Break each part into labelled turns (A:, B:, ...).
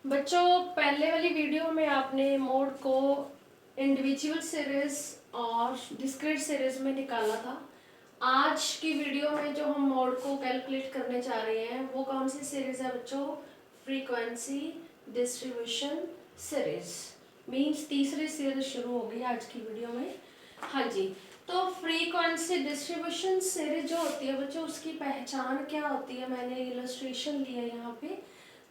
A: बच्चों, पहले वाली वीडियो में आपने मोड को इंडिविजुअल सीरीज और डिस्क्रीट सीरीज में निकाला था। आज की वीडियो में जो हम मोड को कैलकुलेट करने जा रहे हैं वो कौन सी सीरीज है बच्चों? Frequency distribution series. मीन्स तीसरी सीरीज शुरू होगी आज की वीडियो में। हाँ जी, तो फ्रीक्वेंसी डिस्ट्रीब्यूशन सीरीज जो होती है बच्चों, उसकी पहचान क्या होती है? मैंने इलस्ट्रेशन लिया है यहाँ पे।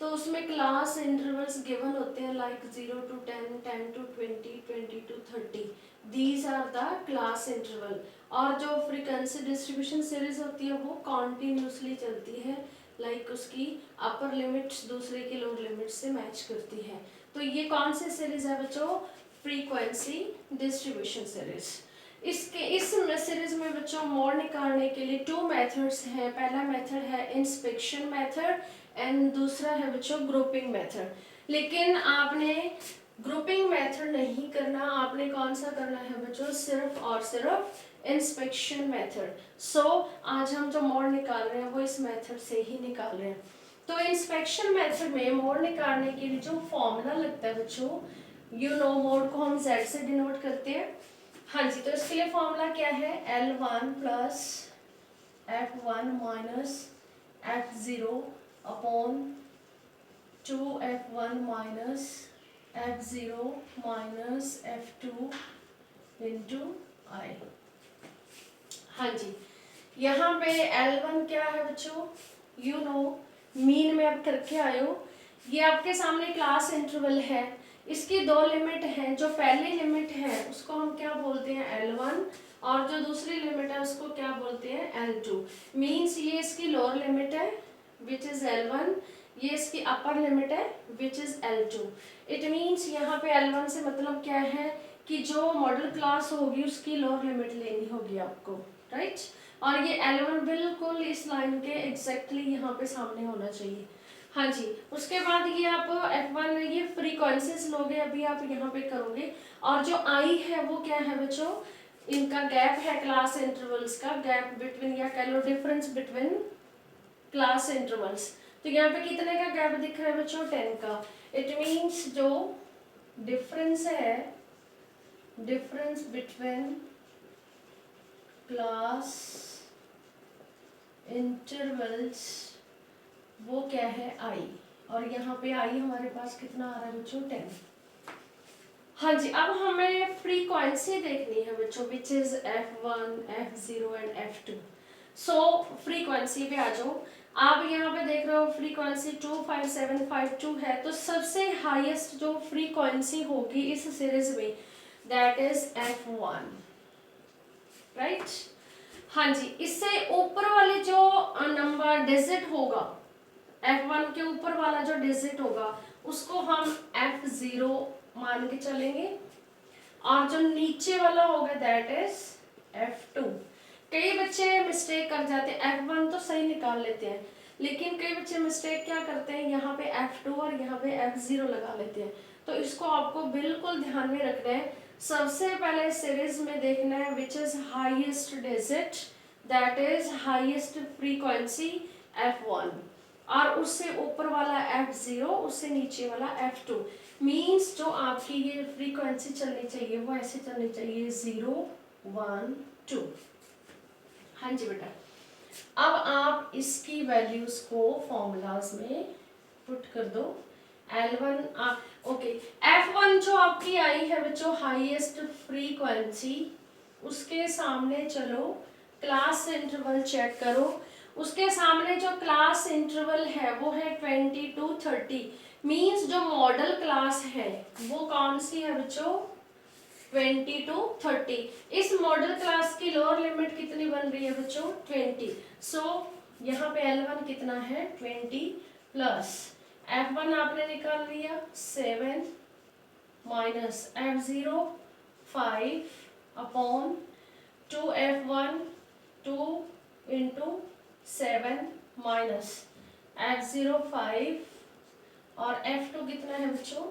A: तो उसमें क्लास इंटरवल्स गिवन होते हैं like 0 to 10, 10 to 20, 20 to 30। These are the class interval. और जो फ्रीक्वेंसी डिस्ट्रीब्यूशन सीरीज होती है वो कॉन्टिन्यूसली चलती है, लाइक उसकी अपर लिमिट्स दूसरे की लोअर लिमिट से मैच करती है। तो ये कौन सी सीरीज है बच्चों? Frequency distribution series. इस सीरीज में बच्चों मोड निकालने के लिए 2 मेथड्स हैं। पहला मेथड है इंस्पेक्शन मेथड एंड दूसरा है बच्चों ग्रुपिंग मेथड। लेकिन आपने ग्रुपिंग मेथड नहीं करना, आपने कौन सा करना है बच्चों? सिर्फ और सिर्फ इंस्पेक्शन मेथड। सो आज हम जो मोड निकाल रहे हैं वो इस मेथड से ही निकाल रहे हैं। तो इंस्पेक्शन मेथड में मोड निकालने के लिए जो फॉर्मूला लगता है बच्चों, मोड को हम Z से डिनोट करते हैं। हाँ जी, तो इसके लिए फॉर्मूला क्या है? L1 plus F1 minus F0 upon 2F1 minus F0 minus F2 into I। हाँ जी, यहाँ पे L1 क्या है बच्चों? मीन में आप करके आए हो। ये आपके सामने क्लास इंटरवल है, इसकी 2 लिमिट हैं। जो पहली लिमिट है उसको हम क्या बोलते हैं? L1। और जो दूसरी लिमिट है उसको क्या बोलते हैं? L2। मीन्स ये इसकी लोअर लिमिट है विच इज L1, ये इसकी अपर लिमिट है which is L2। It means यहाँ पे L1 से मतलब क्या है कि जो मॉडल क्लास होगी उसकी लोअर लिमिट लेनी होगी आपको, राइट? और ये L1 बिल्कुल इस लाइन के एग्जैक्टली यहाँ पे सामने होना चाहिए। हाँ जी, उसके बाद ये आप F1 ये फ्रीक्वेंसीज लोगे, अभी आप यहाँ पे करोगे। और जो I है वो क्या है बच्चों? इनका गैप है क्लास इंटरवल्स का, गैप बिटवीन या कह लो डिफरेंस बिटवीन क्लास इंटरवल्स। तो यहाँ पे कितने का गैप दिख रहा है बच्चों? 10 का। इट मीन्स जो डिफरेंस है, डिफरेंस बिटवीन क्लास इंटरवल्स वो क्या है? I। और यहाँ पे I हमारे पास कितना आ रहा है बच्चों? 10। हाँ जी, अब हमें फ्रीक्वेंसी देखनी है बच्चों which is F1, F0 and F2। So frequency पे आ जाओ। आप यहाँ पे देख रहे हो फ्रीक्वेंसी 25752 है। तो सबसे हाईएस्ट जो फ्रीक्वेंसी होगी इस सीरीज में दैट इज F1, राइट? हाँ जी, इससे ऊपर वाले जो नंबर डिजिट होगा, F1 के ऊपर वाला जो डिजिट होगा उसको हम F0 मान के चलेंगे, और जो नीचे वाला होगा दैट इज F2। कई बच्चे मिस्टेक कर जाते हैं, F1 तो सही निकाल लेते हैं लेकिन कई बच्चे मिस्टेक क्या करते हैं, यहाँ पे F2 और यहाँ पे F0 लगा लेते हैं। तो इसको आपको बिल्कुल ध्यान में रखना है। सबसे पहले सीरीज में देखना है which is highest digit, that is highest frequency F1, और उससे ऊपर वाला F0, उससे नीचे वाला F2। मीन्स जो आपकी ये फ्रीक्वेंसी चलनी चाहिए वो ऐसे चलनी चाहिए 0, 1, 2। हाँ जी बेटा, अब आप इसकी वैल्यूज को फॉर्मूलाज में पुट कर दो। L1 ओके, F1 जो आपकी आई है बच्चों हाईएस्ट फ्रीक्वेंसी, उसके सामने चलो क्लास इंटरवल चेक करो। उसके सामने जो क्लास इंटरवल है वो है 20 to 30। मीन्स जो मॉडल क्लास है वो कौन सी है बच्चों? 20 to 30। इस मॉडल क्लास की लोअर लिमिट कितनी बन रही है बच्चों? 20। सो यहाँ पे L1 कितना है? 20 प्लस F1 आपने निकाल लिया 7 minus F0 5 upon 2F1 2 into 7 minus F0 5 और F2 कितना है बच्चों?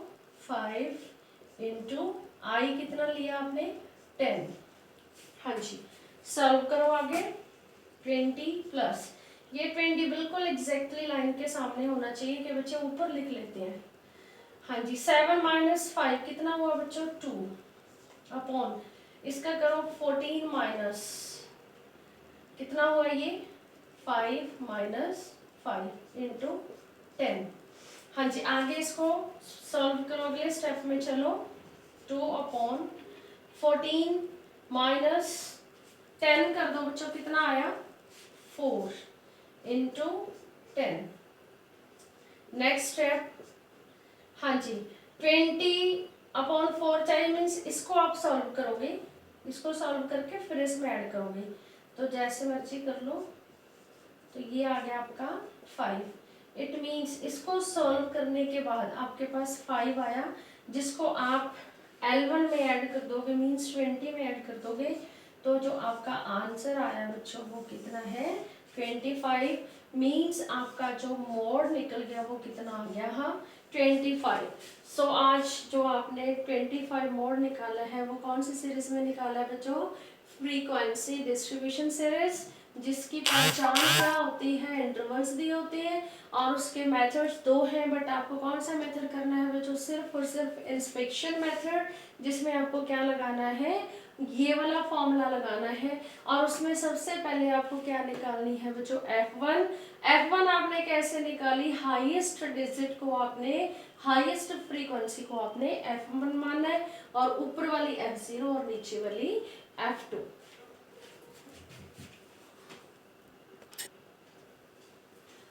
A: 5 इंटू I कितना लिया आपने? 10। हाँ जी, सॉल्व करो आगे। 20 प्लस ये 20 बिल्कुल एग्जैक्टली लाइन के सामने होना चाहिए कि बच्चे ऊपर लिख लेते हैं। हाँ जी 7 माइनस 5 कितना हुआ बच्चों 2 अपॉन इसका करो 14 माइनस कितना हुआ ये 5 माइनस 5 इंटू 10। हाँ जी आगे इसको सॉल्व करो अगले स्टेप में चलो 2 अपॉन 14 माइनस 10 कर दो बच्चों कितना आया 4 इंटू 10। नेक्स्ट स्टेप हाँ जी 20 अपॉन 4 चाहिए मीन्स इसको आप सॉल्व करोगे, इसको सॉल्व करके फिर इसमें ऐड करोगे तो जैसे मर्जी कर लो। तो ये आ गया आपका 5। इट मीन्स इसको सॉल्व करने के बाद आपके पास 5 आया जिसको आप L1 में ऐड कर दोगे मीन्स 20 में ऐड कर दोगे तो जो आपका आंसर आया बच्चों वो कितना है 25 मीन्स आपका जो मोड निकल गया वो कितना आ गया हाँ 25। सो आज जो आपने 25 मोड निकाला है वो कौन सी सीरीज में निकाला है बच्चों फ्रीक्वेंसी डिस्ट्रीब्यूशन सीरीज जिसकी पहचान क्या होती है इंटरवल्स दिए होते हैं और उसके मेथड्स 2 हैं बट आपको कौन सा मेथड करना है बच्चों सिर्फ और सिर्फ इंस्पेक्शन मेथड जिसमें आपको क्या लगाना है ये वाला फॉर्मूला लगाना है और उसमें सबसे पहले आपको क्या निकालनी है बच्चों F1 आपने कैसे निकाली हाईएस्ट डिजिट को आपने हाईएस्ट फ्रीक्वेंसी को आपने F1 माना है और ऊपर वाली F0 और नीचे वाली F2।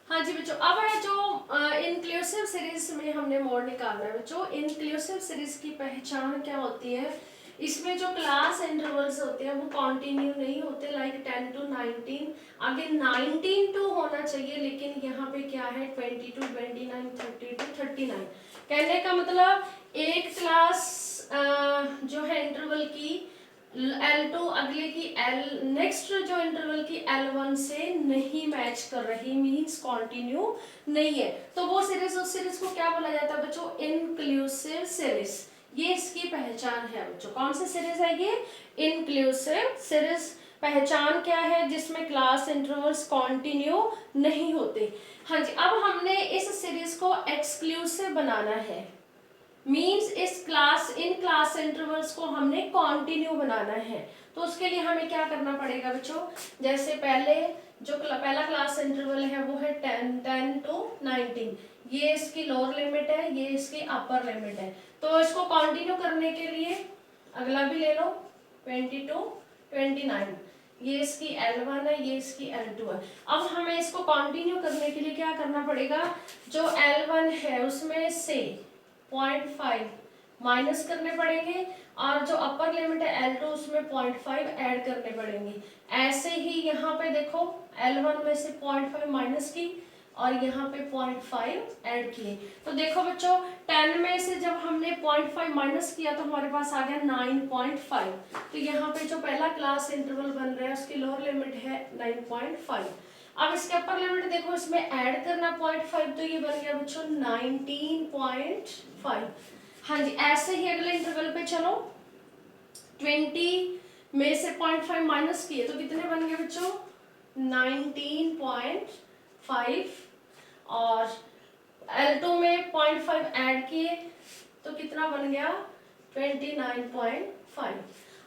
A: हाँ जी बच्चों अब है जो इंक्लूसिव सीरीज में हमने मोड निकालना है बच्चों इंक्लूसिव सीरीज की पहचान क्या होती है इसमें जो क्लास इंटरवल्स होते हैं वो कंटिन्यू नहीं होते लाइक 10 to 19 आगे 19 to होना चाहिए लेकिन यहाँ पे क्या है 22 29 32 39 कहने का मतलब एक क्लास जो है इंटरवल की L2 अगले की L नेक्स्ट जो इंटरवल की L1 से नहीं मैच कर रही मींस कंटिन्यू नहीं है तो वो सीरीज उस सीरीज को क्या बोला जाता है बच्चों इंक्लूसिव सीरीज। ये इसकी पहचान है बच्चों कौन सी सीरीज है ये इंक्लूसिव सीरीज। पहचान क्या है जिसमें क्लास इंटरवल्स कंटिन्यू नहीं होते। हाँ जी अब हमने इस सीरीज को एक्सक्लूसिव बनाना है मीन्स इस क्लास इन क्लास इंटरवल्स को हमने कंटिन्यू बनाना है तो उसके लिए हमें क्या करना पड़ेगा बच्चों जैसे पहले जो पहला क्लास इंटरवल है वो है 10 to 19 ये इसकी लोअर लिमिट है ये इसकी अपर लिमिट है तो इसको कंटिन्यू करने के लिए अगला भी ले लो 20 to 29 ये इसकी L1 है ये इसकी L2 है। अब हमें इसको कंटिन्यू करने के लिए क्या करना पड़ेगा जो L1 है उसमें से 0.5 माइनस करने पड़ेंगे और जो अपर लिमिट है L2 उसमें 0.5 ऐड करने पड़ेंगे। ऐसे ही यहाँ पे देखो L1 में से 0.5 माइनस की और यहाँ पे 0.5 ऐड किए तो देखो बच्चों 10 में से जब हमने 0.5 माइनस किया तो हमारे पास आ गया 9.5 तो यहाँ पे जो पहला क्लास इंटरवल बन रहा है उसकी लोअर लिमिट है 9.5। अब इसके अपर लिमिट देखो इसमें ऐड करना 0.5 तो ये बन गया बच्चों 19.5। हाँ जी ऐसे ही अगले इंटरवल पे चलो 20 में से 0.5 माइनस किए तो कितने बन गए बच्चों 19.5 और L2 में 0.5 ऐड किए तो कितना बन गया 29.5।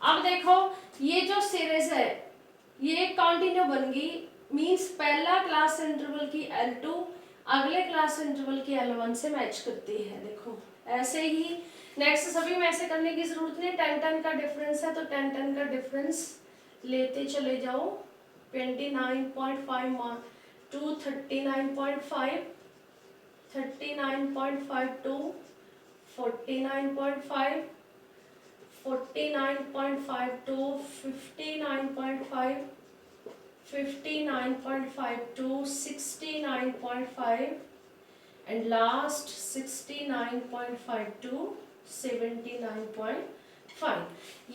A: अब देखो ये जो सीरीज है ये कंटिन्यू बन गई मींस पहला क्लास इंटरवल की L2 अगले क्लास इंटरवल की L1 से मैच करती है। देखो ऐसे ही नेक्स्ट सभी में ऐसे करने की जरूरत नहीं 10 का डिफरेंस है तो 10 का डिफरेंस लेते चले जाओ 29.5 to 39.5 39.5 to 49.5 49.5 to 59.5 59.5 to 69.5 and last 69.5 to 79.5।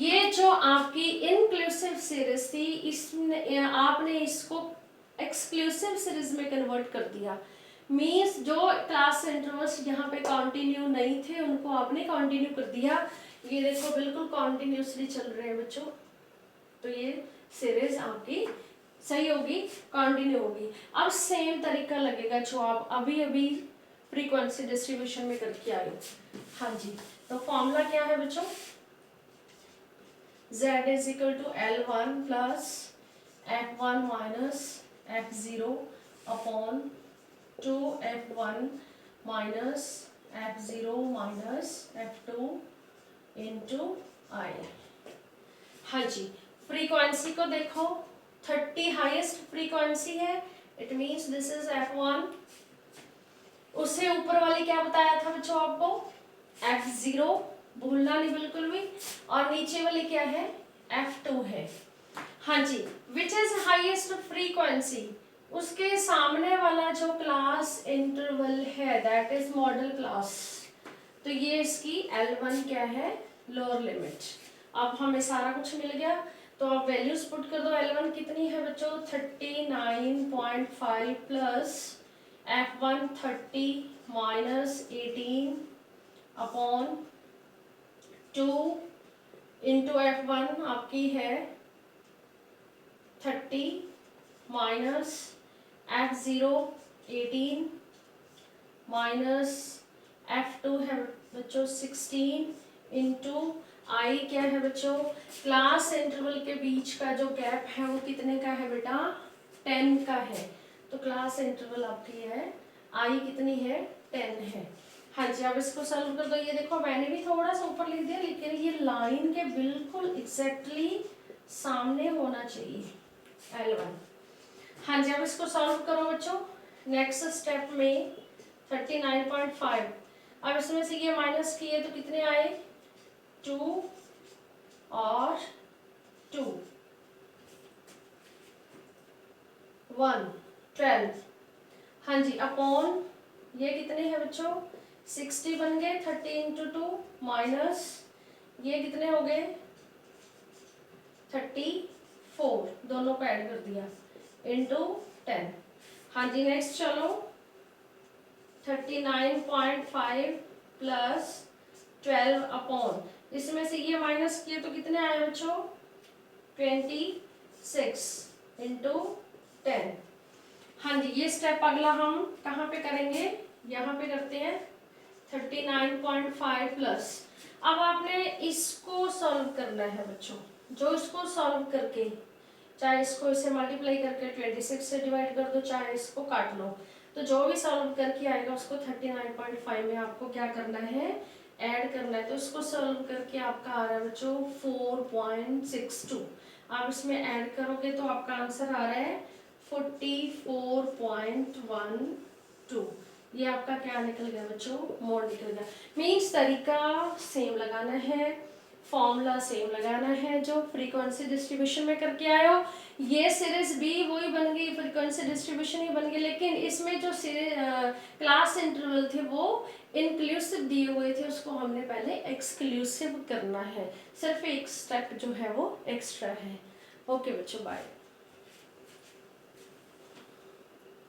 A: ये जो आपकी इंक्लूसिव सीरीज थी इसने आपने इसको एक्सक्लूसिव सीरीज में कन्वर्ट कर दिया मींस जो क्लास इंटरवल्स यहाँ पे कंटिन्यू नहीं थे उनको आपने कंटिन्यू कर दिया। ये देखो बिल्कुल कंटिन्यूसली चल रहे हैं बच्चों तो ये सीरीज आपकी सही होगी कंटिन्यू होगी। अब सेम तरीका लगेगा जो आप अभी अभी फ्रीक्वेंसी डिस्ट्रीब्यूशन में करके आए हो। हाँ जी, तो फॉर्मूला क्या है बच्चों, z is equal to L1 plus F1 minus F0 upon 2F1 minus F0 minus F2 into I। हाँ जी, फ्रीक्वेंसी को देखो 30 हाईएस्ट फ्रीक्वेंसी है, it means this is F1। उससे ऊपर वाली क्या बताया था बच्चों आपको, F0, भूलना नहीं बिल्कुल भी, और नीचे वाली क्या है, F2 है। हाँ जी, विच इज हाईएस्ट फ्रीक्वेंसी, उसके सामने वाला जो क्लास इंटरवल है दैट इज मॉडल क्लास, तो ये इसकी L1 क्या है, लोअर लिमिट। अब हमें सारा कुछ मिल गया, तो आप वैल्यूज पुट कर दो। L1 कितनी है बच्चों, 39.5 plus F1 30 minus 18 upon 2 into F1 आपकी है 30 माइनस F0 18 माइनस F2 है बच्चों 16 इंटू I क्या है बच्चों, क्लास इंटरवल के बीच का जो गैप है वो कितने का है बेटा, 10 का है। तो क्लास इंटरवल आपकी है I कितनी है, 10 है। हाँ जी, अब इसको सॉल्व कर दो। ये देखो मैंने भी थोड़ा सा ऊपर लिख दिया, लेकिन ये लाइन के बिल्कुल एग्जैक्टली सामने होना चाहिए L1। हाँ जी, अब इसको सॉल्व करो बच्चों। नेक्स्ट स्टेप में 39.5, अब इसमें से ये माइनस किए तो कितने आए, 2 और 2 1 12। हाँ जी, अपॉन ये कितने हैं बच्चों, 60 बन गए, 30 इंटू 2 माइनस ये कितने हो गए 34, दोनों को ऐड कर दिया इंटू 10। हाँ जी, नेक्स्ट चलो 39.5 प्लस 12 अपॉन, इसमें से ये माइनस किए तो कितने आए बच्चों, 26 इंटू 10। हाँ जी, ये स्टेप अगला हम कहाँ पे करेंगे, यहाँ पे करते हैं 39.5 प्लस। अब आपने इसको सॉल्व करना है बच्चों, जो इसको सॉल्व करके, चाहे इसको इसे मल्टीप्लाई करके 26 से डिवाइड कर दो, चाहे इसको काट लो, तो जो भी सॉल्व करके आएगा उसको 39.5 में आपको क्या करना है, ऐड करना है। तो इसको सॉल्व करके आपका आ रहा है बच्चों 4.62। आप इसमें ऐड करोगे तो आपका आंसर आ रहा है 44.12। ये आपका क्या निकल गया बच्चों, मोड निकल गया। मीन्स तरीका सेम लगाना है, फॉर्मूला सेम लगाना है जो फ्रीक्वेंसी डिस्ट्रीब्यूशन में करके आए हो। ये सीरीज भी वही बन गई, फ्रीक्वेंसी डिस्ट्रीब्यूशन ही बन गई, लेकिन इसमें जो क्लास इंटरवल थे वो इंक्लूसिव दिए हुए थे, उसको हमने पहले एक्सक्लूसिव करना है। सिर्फ एक स्टेप जो है वो एक्स्ट्रा है। ओके बच्चों, बाय।